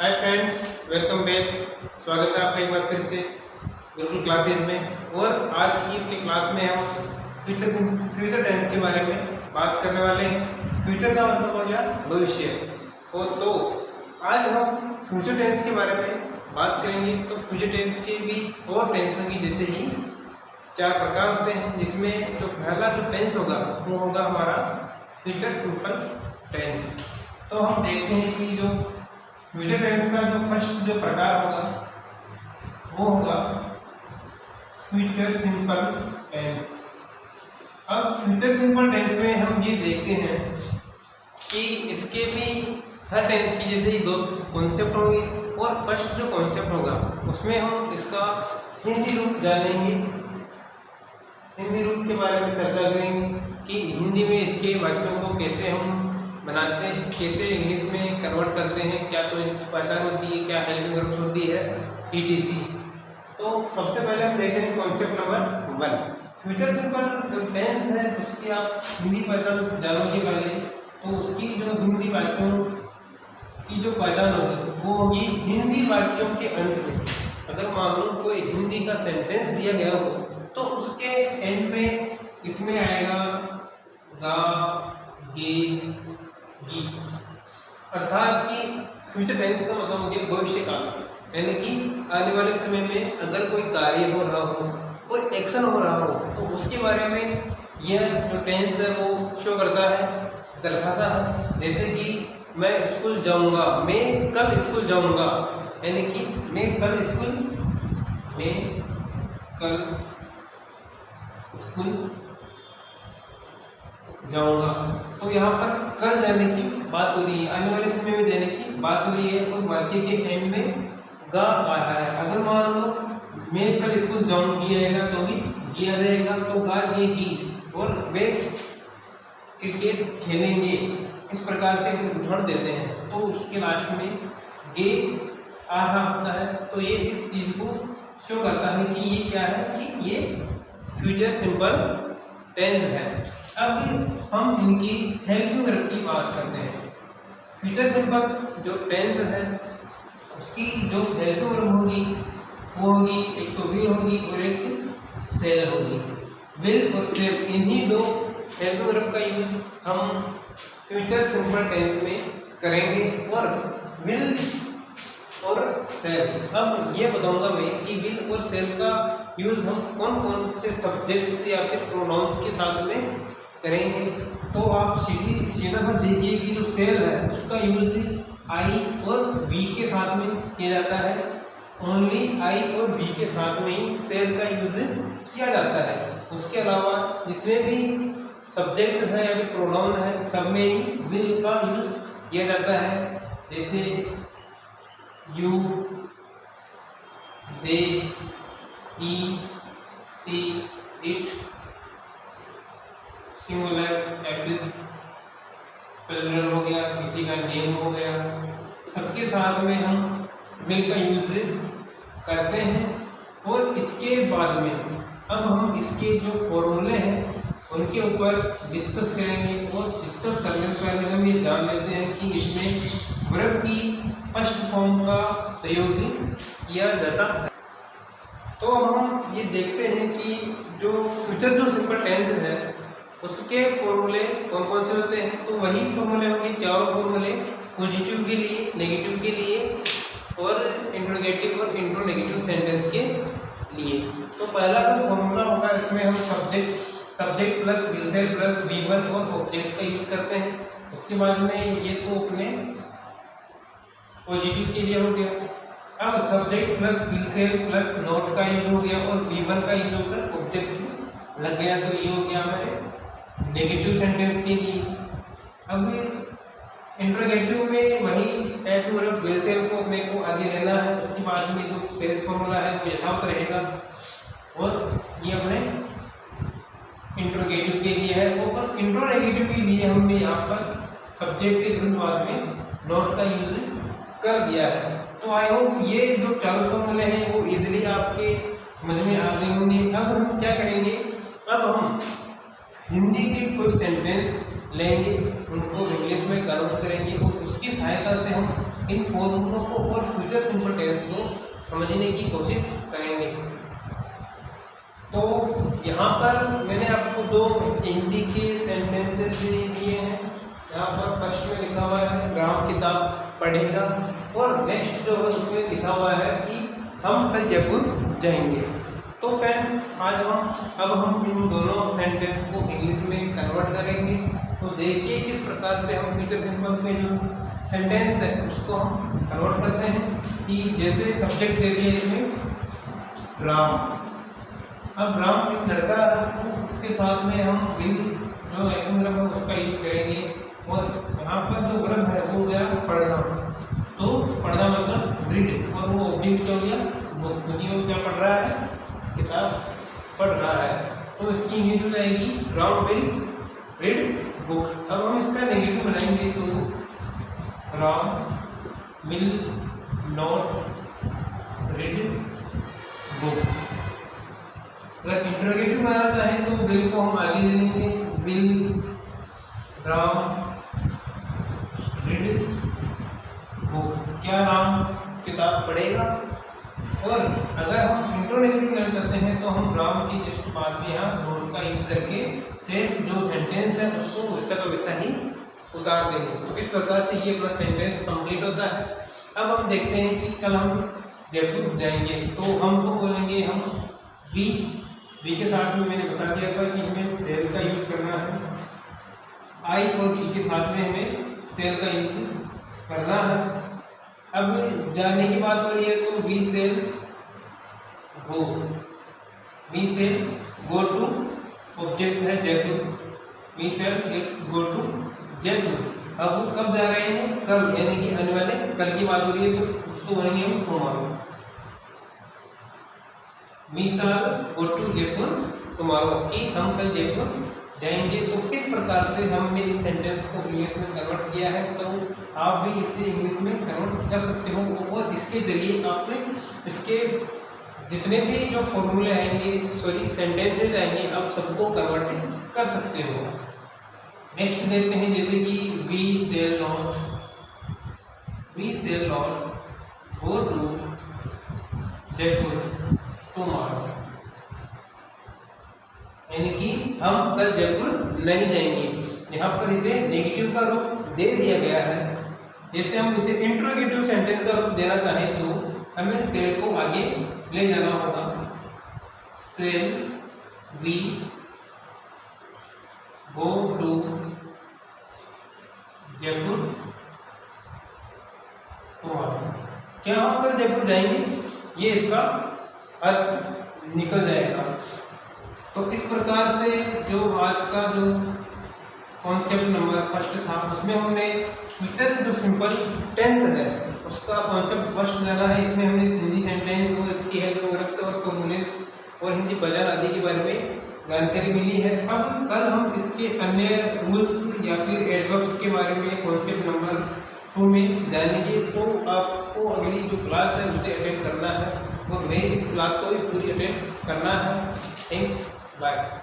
Hi friends, welcome back. स्वागत है आपका एक बार फिर से गुरुकुल क्लासेज में। और आज की अपनी क्लास में हम फ्यूचर टेंस के बारे में बात करने वाले हैं। फ्यूचर का मतलब हो गया भविष्य। और तो आज हम फ्यूचर टेंस के बारे में बात करेंगे। तो फ्यूचर टेंस के भी और टेंस होंगी, जैसे ही 4 प्रकार होते हैं, जिसमें जो पहला जो टेंस होगा वो होगा हमारा फ्यूचर सिंपल टेंस। तो हम देखते हैं कि जो फ्यूचर टेंस का जो फर्स्ट जो प्रकार होगा वो होगा फ्यूचर सिंपल टेंस। अब फ्यूचर सिंपल टेंस में हम ये देखते हैं कि इसके भी हर टेंस की जैसे ही 2 कॉन्सेप्ट होंगे, और फर्स्ट जो कॉन्सेप्ट होगा उसमें हम इसका हिंदी रूप जानेंगे। हिंदी रूप के बारे में चर्चा करेंगे कि हिंदी में इसके वाक्यों को कैसे हम बनाते हैं, कैसे इंग्लिश में कन्वर्ट करते हैं, क्या तो इनकी पहचान होती है, क्या हेल्पिंग वर्ब्स होती है, etc। तो सबसे पहले हम देखेंगे कॉन्सेप्ट नंबर 1। फ्यूचर सिंपल जो टेंस है उसकी आप हिंदी पहचान जानोगे पहले। तो उसकी जो हिंदी वाक्यों की जो पहचान होगी वो होगी हिंदी वाक्यों के अंत में। अगर मान लो कोई हिंदी का सेंटेंस दिया गया हो तो उसके एंड में इसमें आएगा गा, गे, गी, अर्थात कि फ्यूचर टेंस का मतलब हो गया भविष्य काल। यानी कि आने वाले समय में अगर कोई कार्य हो रहा हो, कोई एक्शन हो रहा हो, तो उसके बारे में यह जो टेंस है वो शो करता है, दर्शाता है। जैसे कि मैं स्कूल जाऊंगा, मैं कल स्कूल जाऊंगा, यानी कि मैं कल स्कूल जाऊंगा। तो यहाँ पर कल जाने की बात हो रही है, आने वाले समय में जाने की बात हो रही है, और वाक्य के एंड में गा आ रहा है। अगर मान लो मैं कल स्कूल जाऊंगी आएगा तो भी गी आ जाएगा, तो गा गे गी। और वे क्रिकेट खेलेंगे, इस प्रकार से उदाहरण देते हैं। तो उसके लास्ट में गे आ रहा होता है। तो ये इस चीज को शो करता है कि ये क्या है, कि ये फ्यूचर सिंपल टेंस है। अब हम इनकी हेल्पिंग वर्ब की बात करते हैं। फ्यूचर सिंपल जो टेंस है उसकी जो हेल्पिंग वर्ब होगी वो होगी, एक तो विल होगी और एक सेल होगी। विल और सेल, इन्हीं 2 हेल्पिंग वर्ब का यूज हम फ्यूचर सिंपल टेंस में करेंगे। और विल और सेल, अब ये बताऊंगा मैं कि विल और सेल का यूज हम कौन कौन से सब्जेक्ट्स या फिर प्रोनाउंस के साथ में करेंगे। तो आप सीधा सा देखिए कि जो सेल है उसका यूज आई और वी के साथ में किया जाता है। ओनली आई और वी के साथ में ही सेल का यूज किया जाता है। उसके अलावा जितने भी सब्जेक्ट है या फिर प्रोनाउन है सब में ही विल का यूज किया जाता है। जैसे you, they, he, she, it, singular, apple, plural हो गया, किसी का नेम हो गया, सबके साथ में हम विल का यूज करते हैं। और इसके बाद में अब हम इसके जो फॉर्मूले हैं उनके ऊपर डिस्कस करेंगे। और डिस्कस करने से पहले हम ये जान लेते हैं कि इसमें वर्ब की फर्स्ट फॉर्म का प्रयोग किया जाता है। तो अब हम ये देखते हैं कि जो फ्यूचर जो सिंपल टेंस है उसके फॉर्मूले कौन कौन से होते हैं। तो वही फॉर्मूले होंगे, 4 फॉर्मूले, पॉजिटिव के लिए, नेगेटिव के लिए और इंट्रोगेटिव और इंट्रोनेगेटिव सेंटेंस के लिए। तो पहला जो फॉर्मूला होगा इसमें हम subject plus will shall plus V1 और ऑब्जेक्ट का यूज करते हैं। उसके बाद में ये तो अपने पॉजिटिव के लिए हो गया। अब subject plus will shall plus not का यूज हो गया और V1 का यूज होकर ऑब्जेक्ट लग गया, तो ये हो गया हमारे नेगेटिव सेंटेंस के लिए। अब इंट्रोगेटिव में वही add to verb will shall को अपने को आगे लेना है। उसके बाद में जो सेल्स फॉर्मूला है वो यथावत रहेगा। और ये अपने इंट्रोगेटिव के लिए है। और इंट्रोनेगेटिव के लिए हमने यहाँ पर सब्जेक्ट के तुरंत बाद में नोट का यूज कर दिया है। तो आई होप ये जो 4 फॉर्मूले हैं वो इजीली आपके समझ में आ गए होंगे। अब हम क्या करेंगे, अब हम हिंदी के कुछ सेंटेंस लेंगे, उनको इंग्लिश में कन्वर्ट करेंगे और उसकी सहायता से हम इन फॉर्मूलों को और फ्यूचर सिंपल टेंस को समझने की कोशिश करेंगे। तो यहाँ पर मैंने आपको दो हिंदी के सेंटेंसेस दिए हैं। यहाँ पर फर्स्ट में लिखा हुआ है राम किताब पढ़ेगा, और नेक्स्ट जो है उसमें लिखा हुआ है कि हम कल जयपुर जाएंगे। तो फ्रेंड्स आज हम इन दोनों सेंटेंस को इंग्लिश में कन्वर्ट करेंगे। तो देखिए किस प्रकार से हम फ्यूचर सिंपल में जो सेंटेंस है उसको हम कन्वर्ट करते हैं। कि जैसे सब्जेक्ट दे दिए इसमें राम, अब राम एक लड़का है, तो उसके साथ में हम विल जो एक्शन वर्ब है उसका यूज करेंगे। और यहाँ पर जो वर्ब है वो हो गया पढ़ना, तो पढ़ना मतलब रीड, और वो ऑब्जेक्ट क्या हो गया बुक, क्योंकि क्या पढ़ रहा है, किताब पढ़ रहा है। तो इसकी इंग्लिश हो जाएगी राम विल रीड बुक। अब हम इसका नेगेटिव बनाएंगे, तो Ram will not read book. अगर इंट्रोगेटिव बनाना चाहें तो विल को हम आगे ले लेंगे, विल राम रीड बुक, क्या राम किताब पढ़ेगा। और अगर हम इंट्रोगेटिव करना चाहते हैं तो हम राम की जस्ट बाद में यहाँ नोट का यूज करके शेष जो सेंटेंस है उसको वैसा का वैसा ही उतार देंगे। तो इस प्रकार से ये अपना सेंटेंस कंप्लीट होता है। अब हम देखते हैं कि कल हम जयपुर जाएंगे, तो हमको बोलेंगे हम वी के साथ में मैंने बता दिया था कि हमें सेल का यूज करना है। आई और जी के साथ में हमें सेल का यूज करना है। अब जाने की बात हो रही है तो we shall go, we shall go to, object है Jaipur, we shall go to Jaipur. अब कब जा रहे हैं, कल, यानी कि आने वाले कल की बात हो रही है, तो उसको बोलेंगे हम tomorrow, we shall go to Jaipur tomorrow, कि हम कल जयपुर जाएंगे। तो इस प्रकार से हमने इस सेंटेंस को इंग्लिश में कन्वर्ट किया है। तो आप भी इसे इंग्लिश में कन्वर्ट कर सकते हो, और इसके जरिए आप इसके जितने भी जो फॉर्मूले आएंगे, सॉरी सेंटेंसेज आएंगे, आप सबको कन्वर्ट कर सकते हो। नेक्स्ट देखते हैं, जैसे कि we shall not go to Jaipur tomorrow, यानी कि हम कल जयपुर नहीं जाएंगे। यहाँ पर इसे नेगेटिव का रूप दे दिया गया है। जैसे हम इसे इंट्रोगेटिव सेंटेंस का रूप देना चाहें तो हमें सेल को आगे ले जाना होगा। Shall we go to Jaipur tomorrow, क्या हम कल जयपुर जाएंगे, ये इसका अर्थ निकल जाएगा। तो इस प्रकार से जो आज का जो कॉन्सेप्ट नंबर फर्स्ट था उसमें हमने फ्यूचर जो सिंपल टेंस है उसका कॉन्सेप्ट फर्स्ट जाना है। इसमें हमने हिंदी सेंटेंस और इसकी हेल्प वर्ब्स और फॉर्मूलेस और हिंदी बाजार आदि के बारे में जानकारी मिली है। अब कल हम इसके अन्य रूल्स या फिर एडवर्ब्स के बारे में कॉन्सेप्ट नंबर 2 में जानेंगे। तो आपको अगली जो क्लास है उसे अटेंड करना है, और मैं इस क्लास को भी पूरी अटेंड करना है। Thanks, bye.